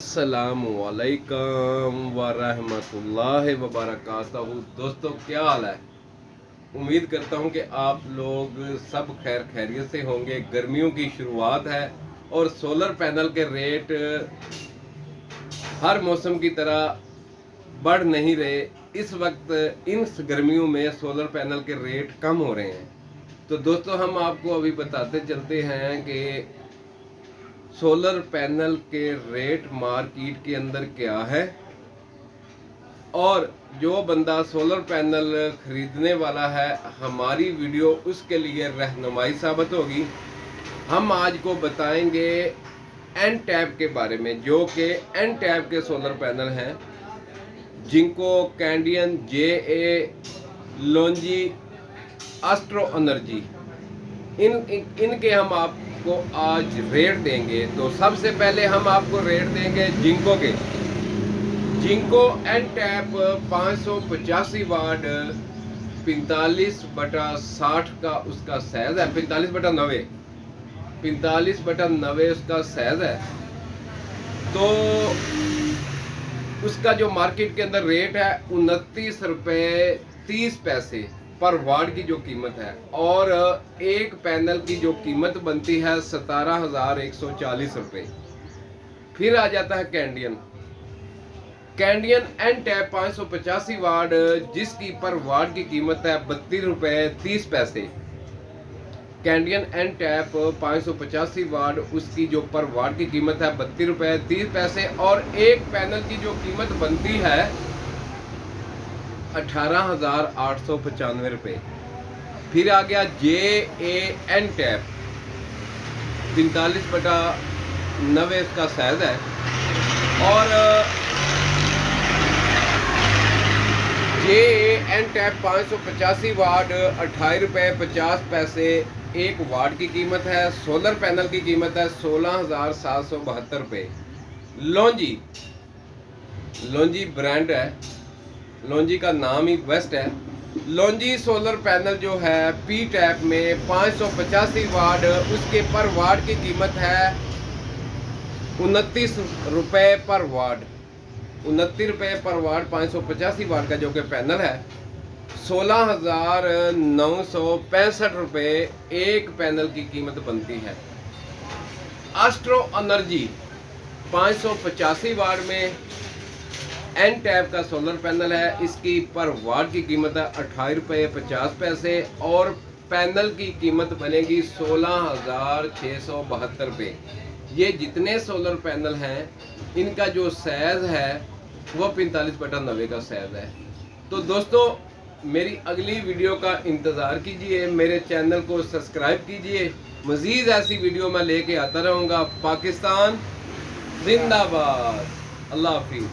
अस्सलामुअलैकुम वरहमतुल्लाहि वबरकातुहू। दोस्तों, क्या हाल है? उम्मीद करता हूँ कि आप लोग सब खैर खैरियत से होंगे। गर्मियों की शुरुआत है और सोलर पैनल के रेट हर मौसम की तरह बढ़ नहीं रहे। इस वक्त इन गर्मियों में सोलर पैनल के रेट कम हो रहे हैं। तो दोस्तों, हम आपको अभी बताते चलते हैं कि सोलर पैनल के रेट मार्केट के अंदर क्या है, और जो बंदा सोलर पैनल खरीदने वाला है, हमारी वीडियो उसके लिए रहनुमाई साबित होगी। हम आज को बताएंगे एन टैप के बारे में, जो कि एन टैप के सोलर पैनल हैं, जिनको कैंडियन JA, लोंजी, एस्ट्रो एनर्जी, इनके हम आपको आज रेट देंगे। तो सबसे पहले हम आपको रेट देंगे जिंको के। जिंको एन टैप 585 वाट 45/60 का उसका साइज है। 45/90 उसका साइज है। तो उसका जो मार्केट के अंदर रेट है 29 रुपये 30 पैसे पर वाट की जो कीमत है, और एक पैनल की जो कीमत बनती है 17,140 रुपये। फिर आ जाता है कैंडियन एन टैप 585 वाट, जिसकी पर वाट की कीमत है 32 रुपये 30 पैसे। कैंडियन एन टैप 585 वाट, उसकी जो पर वाट की कीमत है 32 रुपये 30 पैसे, और एक पैनल की जो कीमत बनती है 18,895 रुपये। फिर आ गया JA एन टैप 45/90 इसका साइज है, और JA एन टैप 585 वाट 28 रुपये 50 पैसे एक वाट की कीमत है। सोलर पैनल की कीमत है 16,772 रुपये। लोंजी ब्रांड है, लोंजी का नाम ही बेस्ट है। लोंजी सोलर पैनल जो है P टैप में 585 वाट, उसके पर वाट की कीमत है 29 रुपये पर वाट। 29 रुपये पर वाट 585 वाट का जो कि पैनल है 16,965 रुपये एक पैनल की कीमत बनती है। एस्ट्रो एनर्जी 585 वाट में एन टैप का सोलर पैनल है। इसकी पर वाट की कीमत है 28 रुपये 50 पैसे, और पैनल की कीमत बनेगी 16,672 रुपये। ये जितने सोलर पैनल हैं, इनका जो साइज है वो 45/90 का साइज है। तो दोस्तों, मेरी अगली वीडियो का इंतज़ार कीजिए, मेरे चैनल को सब्सक्राइब कीजिए। मज़ीद ऐसी वीडियो मैं लेके आता रहूँगा। पाकिस्तान जिंदाबाद। अल्लाह हाफिज़।